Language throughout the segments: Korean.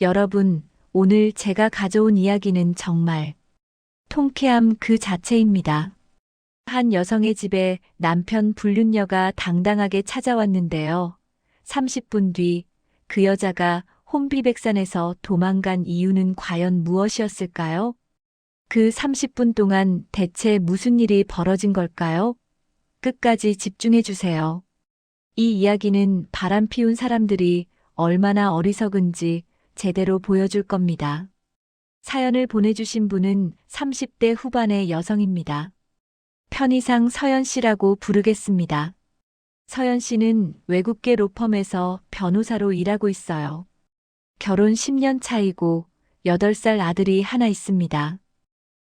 여러분, 오늘 제가 가져온 이야기는 정말 통쾌함 그 자체입니다. 한 여성의 집에 남편 불륜녀가 당당하게 찾아왔는데요. 30분 뒤 그 여자가 혼비백산에서 도망간 이유는 과연 무엇이었을까요? 그 30분 동안 대체 무슨 일이 벌어진 걸까요? 끝까지 집중해 주세요. 이 이야기는 바람 피운 사람들이 얼마나 어리석은지 제대로 보여줄 겁니다. 사연을 보내주신 분은 30대 후반의 여성입니다. 편의상 서연 씨라고 부르겠습니다. 서연 씨는 외국계 로펌에서 변호사로 일하고 있어요. 결혼 10년 차이고 8살 아들이 하나 있습니다.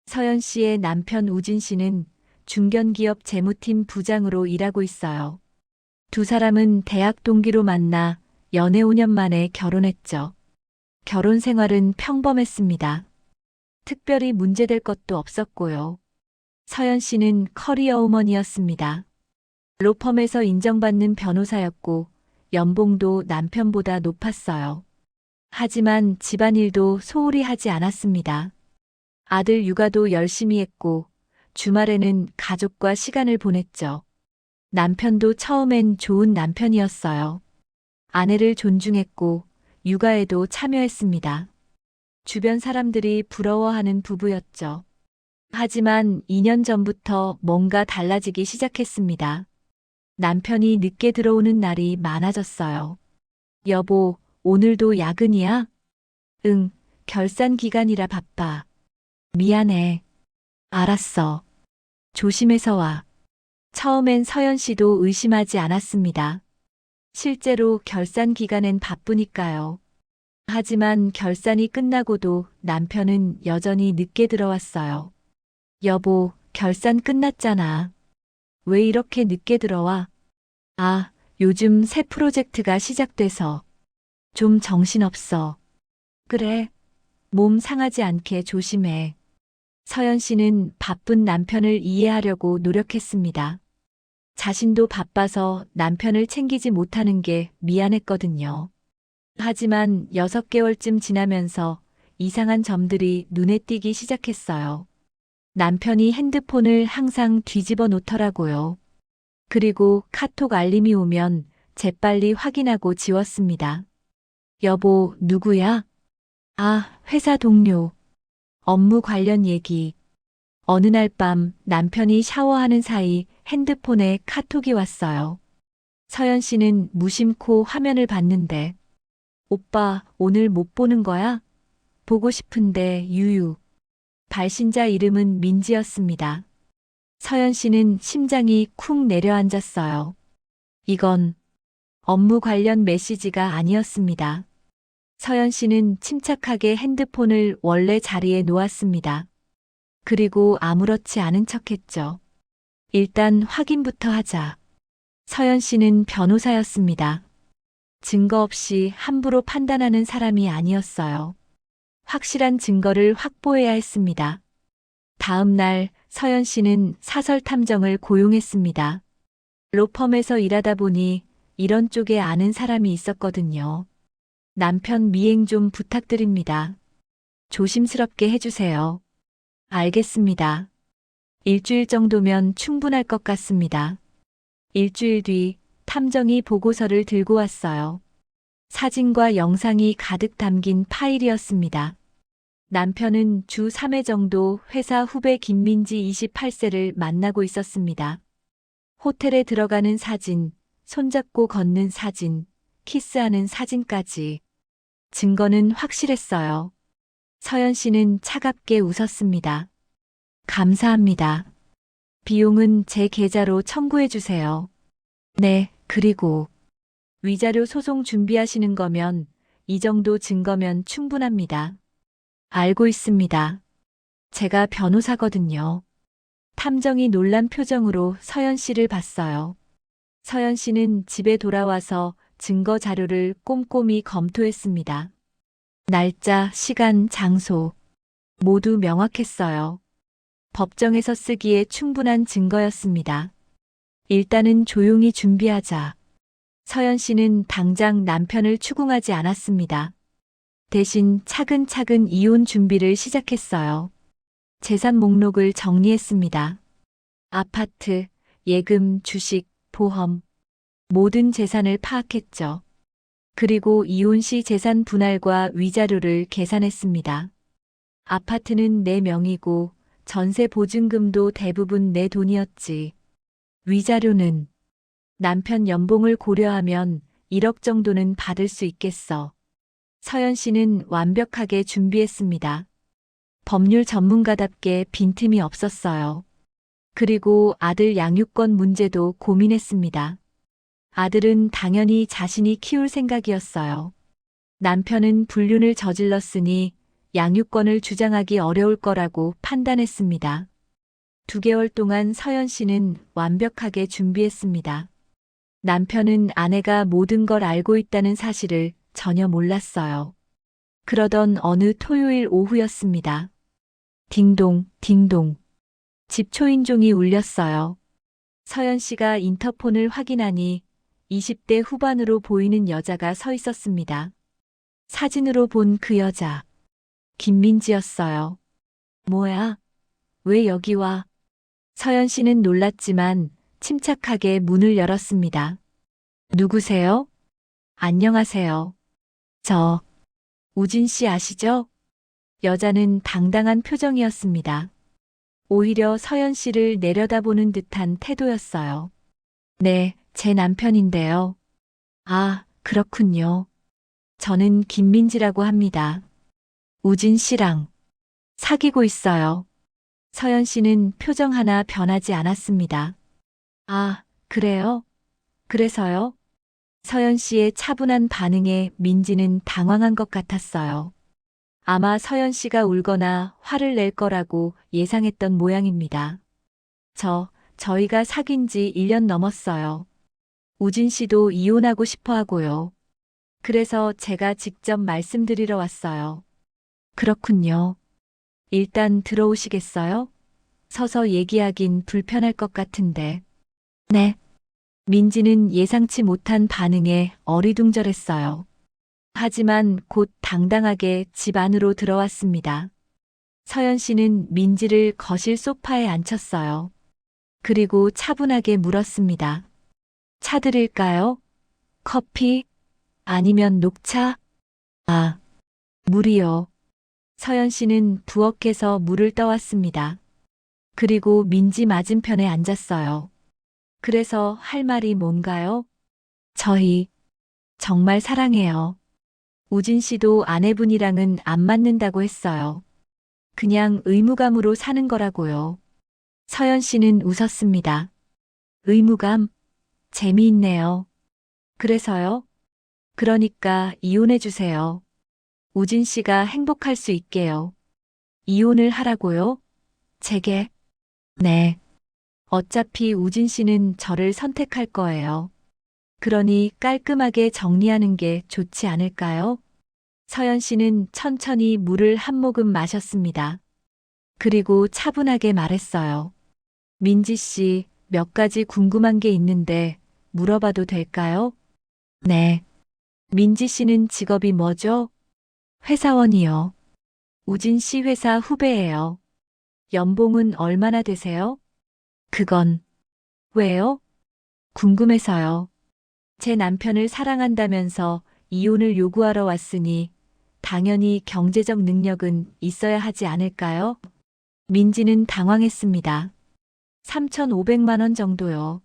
서연 씨의 남편 우진 씨는 중견기업 재무팀 부장으로 일하고 있어요. 두 사람은 대학 동기로 만나 연애 5년 만에 결혼했죠. 결혼 생활은 평범했습니다. 특별히 문제될 것도 없었고요. 서연 씨는 커리어 우먼이었습니다. 로펌에서 인정받는 변호사였고 연봉도 남편보다 높았어요. 하지만 집안일도 소홀히 하지 않았습니다. 아들 육아도 열심히 했고 주말에는 가족과 시간을 보냈죠. 남편도 처음엔 좋은 남편이었어요. 아내를 존중했고 육아에도 참여했습니다. 주변 사람들이 부러워하는 부부였죠. 하지만 2년 전부터 뭔가 달라지기 시작했습니다. 남편이 늦게 들어오는 날이 많아졌어요. 여보, 오늘도 야근이야? 응, 결산 기간이라 바빠. 미안해. 알았어. 조심해서 와. 처음엔 서연 씨도 의심하지 않았습니다. 실제로 결산 기간엔 바쁘니까요. 하지만 결산이 끝나고도 남편은 여전히 늦게 들어왔어요. 여보, 결산 끝났잖아. 왜 이렇게 늦게 들어와? 아, 요즘 새 프로젝트가 시작돼서 좀 정신없어. 그래, 몸 상하지 않게 조심해. 서연 씨는 바쁜 남편을 이해하려고 노력했습니다. 자신도 바빠서 남편을 챙기지 못하는 게 미안했거든요. 하지만 6개월쯤 지나면서 이상한 점들이 눈에 띄기 시작했어요. 남편이 핸드폰을 항상 뒤집어 놓더라고요. 그리고 카톡 알림이 오면 재빨리 확인하고 지웠습니다. 여보, 누구야? 아, 회사 동료. 업무 관련 얘기. 어느 날 밤 남편이 샤워하는 사이 핸드폰에 카톡이 왔어요. 서연 씨는 무심코 화면을 봤는데, 오빠, 오늘 못 보는 거야? 보고 싶은데, 유유. 발신자 이름은 민지였습니다. 서연 씨는 심장이 쿵 내려앉았어요. 이건 업무 관련 메시지가 아니었습니다. 서연 씨는 침착하게 핸드폰을 원래 자리에 놓았습니다. 그리고 아무렇지 않은 척했죠. 일단 확인부터 하자. 서연 씨는 변호사였습니다. 증거 없이 함부로 판단하는 사람이 아니었어요. 확실한 증거를 확보해야 했습니다. 다음 날 서연 씨는 사설 탐정을 고용했습니다. 로펌에서 일하다 보니 이런 쪽에 아는 사람이 있었거든요. 남편 미행 좀 부탁드립니다. 조심스럽게 해주세요. 알겠습니다. 일주일 정도면 충분할 것 같습니다. 일주일 뒤 탐정이 보고서를 들고 왔어요. 사진과 영상이 가득 담긴 파일이었습니다. 남편은 주 3회 정도 회사 후배 김민지 28세를 만나고 있었습니다. 호텔에 들어가는 사진, 손잡고 걷는 사진, 키스하는 사진까지. 증거는 확실했어요. 서연 씨는 차갑게 웃었습니다. 감사합니다. 비용은 제 계좌로 청구해 주세요. 네, 그리고 위자료 소송 준비하시는 거면 이 정도 증거면 충분합니다. 알고 있습니다. 제가 변호사거든요. 탐정이 놀란 표정으로 서연 씨를 봤어요. 서연 씨는 집에 돌아와서 증거 자료를 꼼꼼히 검토했습니다. 날짜, 시간, 장소 모두 명확했어요. 법정에서 쓰기에 충분한 증거였습니다. 일단은 조용히 준비하자. 서연 씨는 당장 남편을 추궁하지 않았습니다. 대신 차근차근 이혼 준비를 시작했어요. 재산 목록을 정리했습니다. 아파트, 예금, 주식, 보험, 모든 재산을 파악했죠. 그리고 이혼 시 재산 분할과 위자료를 계산했습니다. 아파트는 내 명의고 전세 보증금도 대부분 내 돈이었지. 위자료는 남편 연봉을 고려하면 1억 정도는 받을 수 있겠어. 서연 씨는 완벽하게 준비했습니다. 법률 전문가답게 빈틈이 없었어요. 그리고 아들 양육권 문제도 고민했습니다. 아들은 당연히 자신이 키울 생각이었어요. 남편은 불륜을 저질렀으니 양육권을 주장하기 어려울 거라고 판단했습니다. 2개월 동안 서연 씨는 완벽하게 준비했습니다. 남편은 아내가 모든 걸 알고 있다는 사실을 전혀 몰랐어요. 그러던 어느 토요일 오후였습니다. 딩동, 딩동. 집 초인종이 울렸어요. 서연 씨가 인터폰을 확인하니 20대 후반으로 보이는 여자가 서 있었습니다. 사진으로 본 그 여자. 김민지였어요. 뭐야? 왜 여기 와? 서연 씨는 놀랐지만 침착하게 문을 열었습니다. 누구세요? 안녕하세요. 저, 우진 씨 아시죠? 여자는 당당한 표정이었습니다. 오히려 서연 씨를 내려다보는 듯한 태도였어요. 네, 제 남편인데요. 아, 그렇군요. 저는 김민지라고 합니다. 우진 씨랑 사귀고 있어요. 서연 씨는 표정 하나 변하지 않았습니다. 아, 그래요? 그래서요? 서연 씨의 차분한 반응에 민지는 당황한 것 같았어요. 아마 서연 씨가 울거나 화를 낼 거라고 예상했던 모양입니다. 저희가 사귄 지 1년 넘었어요. 우진 씨도 이혼하고 싶어 하고요. 그래서 제가 직접 말씀드리러 왔어요. 그렇군요. 일단 들어오시겠어요? 서서 얘기하긴 불편할 것 같은데. 네. 민지는 예상치 못한 반응에 어리둥절했어요. 하지만 곧 당당하게 집 안으로 들어왔습니다. 서연 씨는 민지를 거실 소파에 앉혔어요. 그리고 차분하게 물었습니다. 차 드릴까요? 커피? 아니면 녹차? 아, 물이요. 서연 씨는 부엌에서 물을 떠왔습니다. 그리고 민지 맞은편에 앉았어요. 그래서 할 말이 뭔가요? 저희 정말 사랑해요. 우진 씨도 아내분이랑은 안 맞는다고 했어요. 그냥 의무감으로 사는 거라고요. 서연 씨는 웃었습니다. 의무감? 재미있네요. 그래서요? 그러니까 이혼해 주세요. 우진 씨가 행복할 수 있게요. 이혼을 하라고요? 제게? 네. 어차피 우진 씨는 저를 선택할 거예요. 그러니 깔끔하게 정리하는 게 좋지 않을까요? 서연 씨는 천천히 물을 한 모금 마셨습니다. 그리고 차분하게 말했어요. 민지 씨, 몇 가지 궁금한 게 있는데 물어봐도 될까요? 네. 민지 씨는 직업이 뭐죠? 회사원이요. 우진 씨 회사 후배예요. 연봉은 얼마나 되세요? 그건 왜요? 궁금해서요. 제 남편을 사랑한다면서 이혼을 요구하러 왔으니 당연히 경제적 능력은 있어야 하지 않을까요? 민지는 당황했습니다. 3,500만 원 정도요.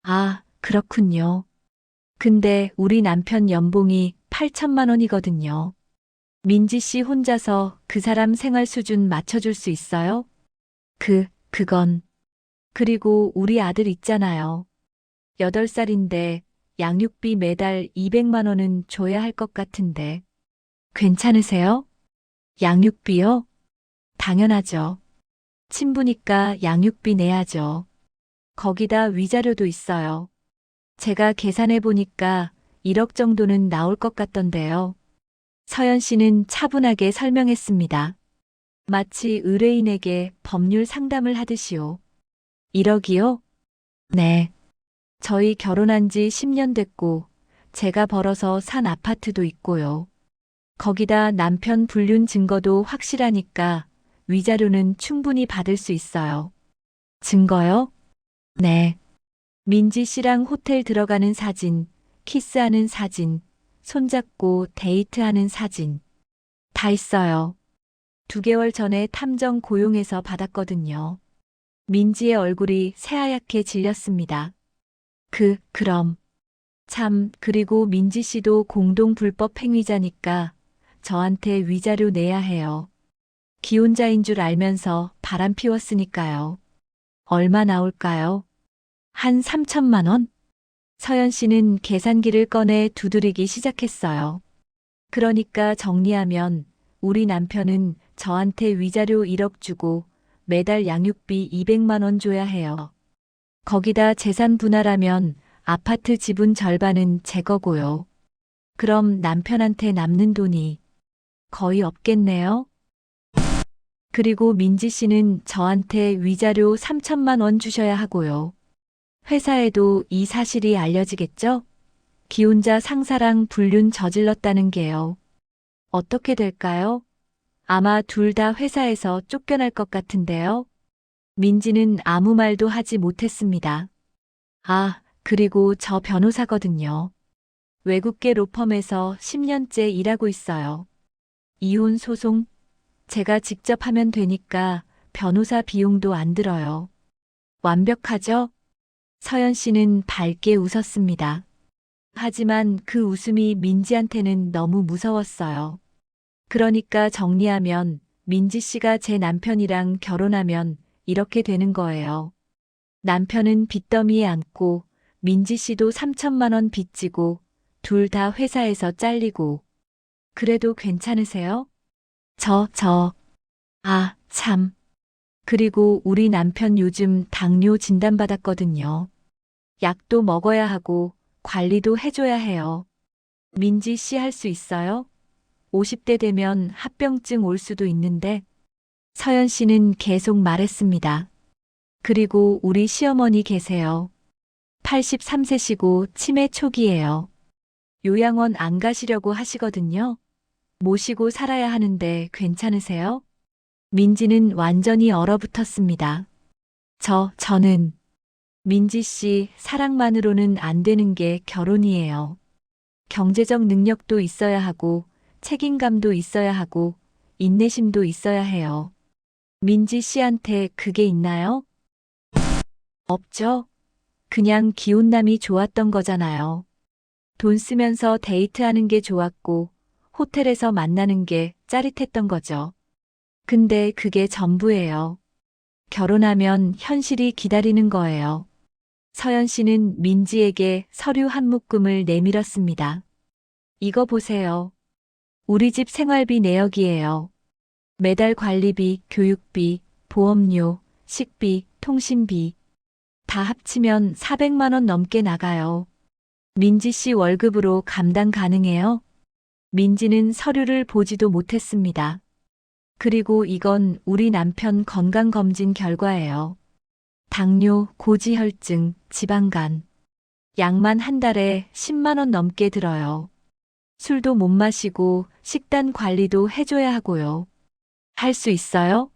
아, 그렇군요. 근데 우리 남편 연봉이 8천만 원이거든요. 민지 씨 혼자서 그 사람 생활 수준 맞춰줄 수 있어요? 그건. 그리고 우리 아들 있잖아요. 8살인데 양육비 매달 200만 원은 줘야 할 것 같은데. 괜찮으세요? 양육비요? 당연하죠. 친부니까 양육비 내야죠. 거기다 위자료도 있어요. 제가 계산해 보니까 1억 정도는 나올 것 같던데요. 서연 씨는 차분하게 설명했습니다. 마치 의뢰인에게 법률 상담을 하듯이요. 1억이요? 네. 저희 결혼한 지 10년 됐고, 제가 벌어서 산 아파트도 있고요. 거기다 남편 불륜 증거도 확실하니까 위자료는 충분히 받을 수 있어요. 증거요? 네. 민지 씨랑 호텔 들어가는 사진, 키스하는 사진, 손잡고 데이트하는 사진. 다 있어요. 2개월 전에 탐정 고용해서 받았거든요. 민지의 얼굴이 새하얗게 질렸습니다. 그럼. 참, 그리고 민지 씨도 공동 불법 행위자니까 저한테 위자료 내야 해요. 기혼자인 줄 알면서 바람 피웠으니까요. 얼마 나올까요? 한 3천만 원? 서연 씨는 계산기를 꺼내 두드리기 시작했어요. 그러니까 정리하면 우리 남편은 저한테 위자료 1억 주고 매달 양육비 200만 원 줘야 해요. 거기다 재산 분할하면 아파트 지분 절반은 제 거고요. 그럼 남편한테 남는 돈이 거의 없겠네요. 그리고 민지 씨는 저한테 위자료 3천만 원 주셔야 하고요. 회사에도 이 사실이 알려지겠죠? 기혼자 상사랑 불륜 저질렀다는 게요. 어떻게 될까요? 아마 둘 다 회사에서 쫓겨날 것 같은데요. 민지는 아무 말도 하지 못했습니다. 아, 그리고 저 변호사거든요. 외국계 로펌에서 10년째 일하고 있어요. 이혼 소송 제가 직접 하면 되니까 변호사 비용도 안 들어요. 완벽하죠? 서연 씨는 밝게 웃었습니다. 하지만 그 웃음이 민지한테는 너무 무서웠어요. 그러니까 정리하면 민지 씨가 제 남편이랑 결혼하면 이렇게 되는 거예요. 남편은 빚더미에 앉고 민지 씨도 3천만 원 빚지고 둘 다 회사에서 잘리고. 그래도 괜찮으세요? 참. 그리고 우리 남편 요즘 당뇨 진단받았거든요. 약도 먹어야 하고 관리도 해줘야 해요. 민지 씨 할 수 있어요? 50대 되면 합병증 올 수도 있는데. 서연 씨는 계속 말했습니다. 그리고 우리 시어머니 계세요. 83세시고 치매 초기예요. 요양원 안 가시려고 하시거든요. 모시고 살아야 하는데 괜찮으세요? 민지는 완전히 얼어붙었습니다. 저는 민지 씨 사랑만으로는 안 되는 게 결혼이에요. 경제적 능력도 있어야 하고 책임감도 있어야 하고 인내심도 있어야 해요. 민지 씨한테 그게 있나요? 없죠? 그냥 기혼남이 좋았던 거잖아요. 돈 쓰면서 데이트하는 게 좋았고 호텔에서 만나는 게 짜릿했던 거죠. 근데 그게 전부예요. 결혼하면 현실이 기다리는 거예요. 서연 씨는 민지에게 서류 한 묶음을 내밀었습니다. 이거 보세요. 우리 집 생활비 내역이에요. 매달 관리비, 교육비, 보험료, 식비, 통신비 다 합치면 400만 원 넘게 나가요. 민지 씨 월급으로 감당 가능해요? 민지는 서류를 보지도 못했습니다. 그리고 이건 우리 남편 건강검진 결과예요. 당뇨, 고지혈증, 지방간. 약만 한 달에 10만 원 넘게 들어요. 술도 못 마시고 식단 관리도 해줘야 하고요. 할 수 있어요?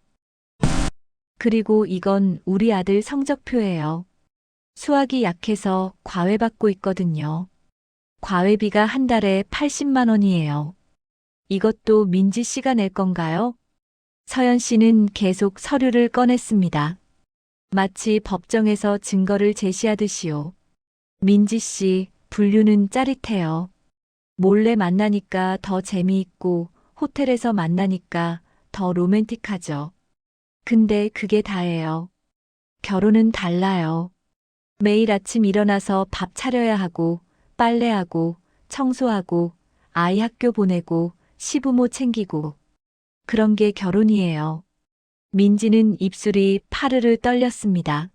그리고 이건 우리 아들 성적표예요. 수학이 약해서 과외받고 있거든요. 과외비가 한 달에 80만 원이에요. 이것도 민지 씨가 낼 건가요? 서연 씨는 계속 서류를 꺼냈습니다. 마치 법정에서 증거를 제시하듯이요. 민지 씨, 불륜은 짜릿해요. 몰래 만나니까 더 재미있고 호텔에서 만나니까 더 로맨틱하죠. 근데 그게 다예요. 결혼은 달라요. 매일 아침 일어나서 밥 차려야 하고 빨래하고 청소하고 아이 학교 보내고 시부모 챙기고 그런 게 결혼이에요. 민지는 입술이 파르르 떨렸습니다.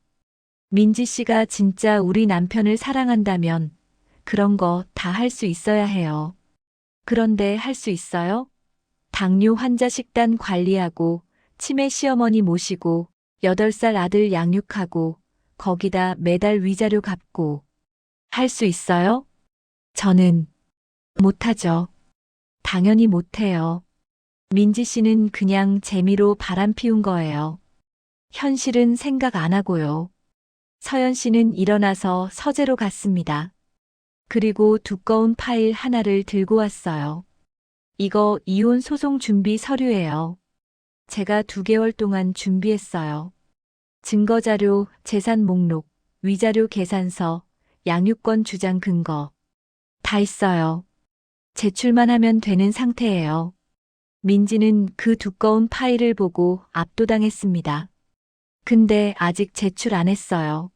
민지 씨가 진짜 우리 남편을 사랑한다면 그런 거 다 할 수 있어야 해요. 그런데 할 수 있어요? 당뇨 환자 식단 관리하고 치매 시어머니 모시고 8살 아들 양육하고 거기다 매달 위자료 갚고 할 수 있어요? 저는 못하죠. 당연히 못해요. 민지 씨는 그냥 재미로 바람 피운 거예요. 현실은 생각 안 하고요. 서연 씨는 일어나서 서재로 갔습니다. 그리고 두꺼운 파일 하나를 들고 왔어요. 이거 이혼 소송 준비 서류예요. 제가 2개월 동안 준비했어요. 증거자료, 재산 목록, 위자료 계산서, 양육권 주장 근거. 다 있어요. 제출만 하면 되는 상태예요. 민지는 그 두꺼운 파일을 보고 압도당했습니다. 근데 아직 제출 안 했어요.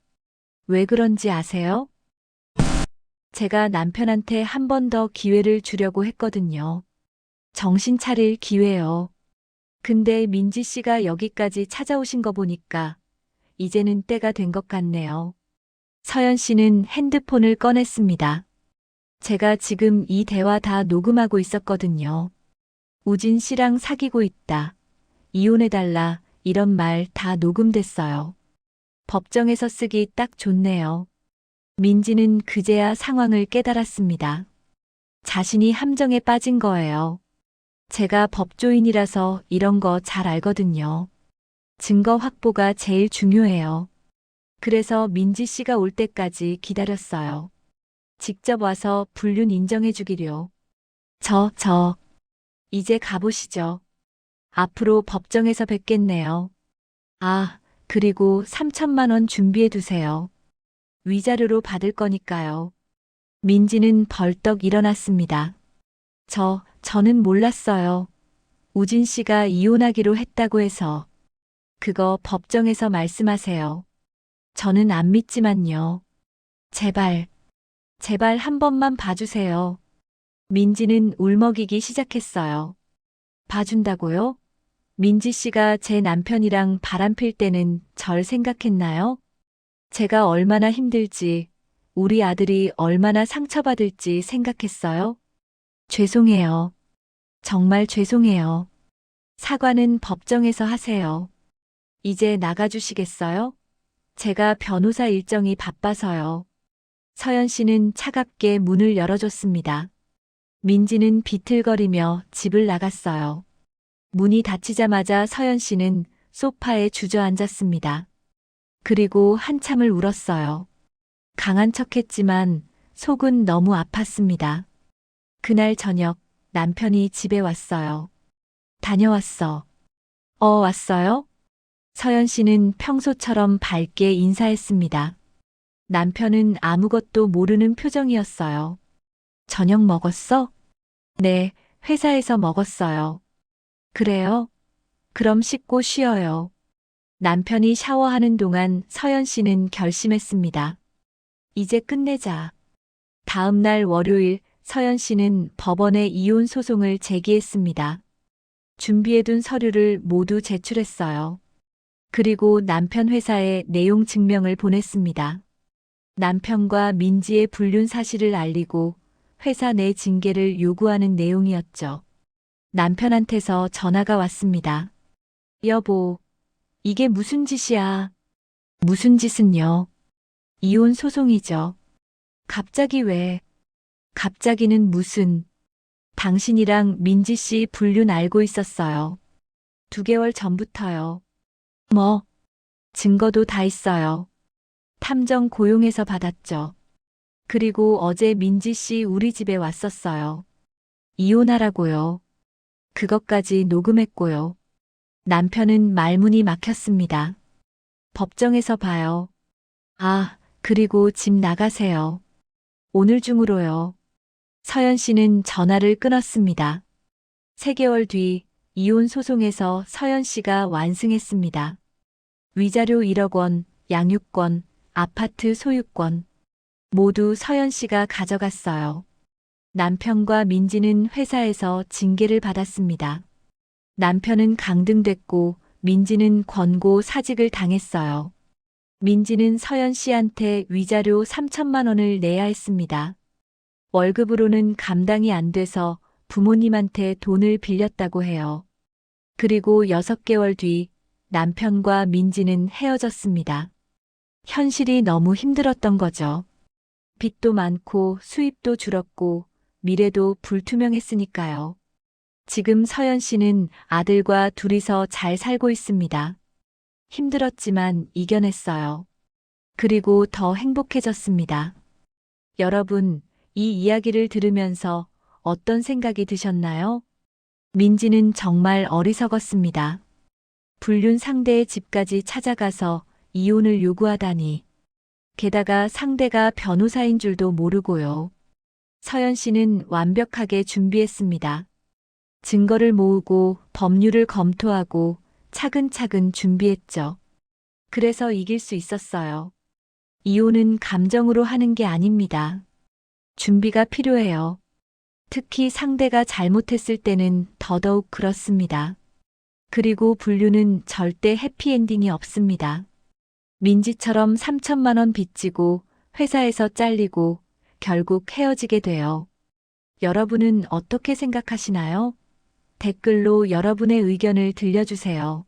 왜 그런지 아세요? 제가 남편한테 한 번 더 기회를 주려고 했거든요. 정신 차릴 기회요. 근데 민지 씨가 여기까지 찾아오신 거 보니까 이제는 때가 된 것 같네요. 서연 씨는 핸드폰을 꺼냈습니다. 제가 지금 이 대화 다 녹음하고 있었거든요. 우진 씨랑 사귀고 있다. 이혼해달라. 이런 말 다 녹음됐어요. 법정에서 쓰기 딱 좋네요. 민지는 그제야 상황을 깨달았습니다. 자신이 함정에 빠진 거예요. 제가 법조인이라서 이런 거 잘 알거든요. 증거 확보가 제일 중요해요. 그래서 민지 씨가 올 때까지 기다렸어요. 직접 와서 불륜 인정해 주기려. 이제 가보시죠. 앞으로 법정에서 뵙겠네요. 아, 그리고 3천만 원 준비해 두세요. 위자료로 받을 거니까요. 민지는 벌떡 일어났습니다. 저는 몰랐어요. 우진 씨가 이혼하기로 했다고 해서. 그거 법정에서 말씀하세요. 저는 안 믿지만요. 제발 한 번만 봐주세요. 민지는 울먹이기 시작했어요. 봐준다고요? 민지 씨가 제 남편이랑 바람필 때는 절 생각했나요? 제가 얼마나 힘들지, 우리 아들이 얼마나 상처받을지 생각했어요? 죄송해요. 정말 죄송해요. 사과는 법정에서 하세요. 이제 나가주시겠어요? 제가 변호사 일정이 바빠서요. 서연 씨는 차갑게 문을 열어줬습니다. 민지는 비틀거리며 집을 나갔어요. 문이 닫히자마자 서연 씨는 소파에 주저앉았습니다. 그리고 한참을 울었어요. 강한 척했지만 속은 너무 아팠습니다. 그날 저녁 남편이 집에 왔어요. 다녀왔어. 왔어요? 서연 씨는 평소처럼 밝게 인사했습니다. 남편은 아무것도 모르는 표정이었어요. 저녁 먹었어? 네, 회사에서 먹었어요. 그래요? 그럼 씻고 쉬어요. 남편이 샤워하는 동안 서연 씨는 결심했습니다. 이제 끝내자. 다음 날 월요일 서연 씨는 법원에 이혼 소송을 제기했습니다. 준비해둔 서류를 모두 제출했어요. 그리고 남편 회사에 내용 증명을 보냈습니다. 남편과 민지의 불륜 사실을 알리고 회사 내 징계를 요구하는 내용이었죠. 남편한테서 전화가 왔습니다. 여보, 이게 무슨 짓이야? 무슨 짓은요? 이혼 소송이죠. 갑자기 왜? 갑자기는 무슨? 당신이랑 민지 씨 불륜 알고 있었어요. 2개월 전부터요. 뭐? 증거도 다 있어요. 탐정 고용해서 받았죠. 그리고 어제 민지 씨 우리 집에 왔었어요. 이혼하라고요. 그것까지 녹음했고요. 남편은 말문이 막혔습니다. 법정에서 봐요. 아, 그리고 집 나가세요. 오늘 중으로요. 서연 씨는 전화를 끊었습니다. 3개월 뒤 이혼 소송에서 서연 씨가 완승했습니다. 위자료 1억 원, 양육권, 아파트 소유권 모두 서연 씨가 가져갔어요. 남편과 민지는 회사에서 징계를 받았습니다. 남편은 강등됐고 민지는 권고 사직을 당했어요. 민지는 서연 씨한테 위자료 3천만 원을 내야 했습니다. 월급으로는 감당이 안 돼서 부모님한테 돈을 빌렸다고 해요. 그리고 6개월 뒤 남편과 민지는 헤어졌습니다. 현실이 너무 힘들었던 거죠. 빚도 많고 수입도 줄었고 미래도 불투명했으니까요. 지금 서연 씨는 아들과 둘이서 잘 살고 있습니다. 힘들었지만 이겨냈어요. 그리고 더 행복해졌습니다. 여러분, 이 이야기를 들으면서 어떤 생각이 드셨나요? 민지는 정말 어리석었습니다. 불륜 상대의 집까지 찾아가서 이혼을 요구하다니. 게다가 상대가 변호사인 줄도 모르고요. 서연 씨는 완벽하게 준비했습니다. 증거를 모으고 법률을 검토하고 차근차근 준비했죠. 그래서 이길 수 있었어요. 이혼은 감정으로 하는 게 아닙니다. 준비가 필요해요. 특히 상대가 잘못했을 때는 더더욱 그렇습니다. 그리고 불륜은 절대 해피엔딩이 없습니다. 민지처럼 3천만 원 빚지고 회사에서 잘리고 결국 헤어지게 돼요. 여러분은 어떻게 생각하시나요? 댓글로 여러분의 의견을 들려주세요.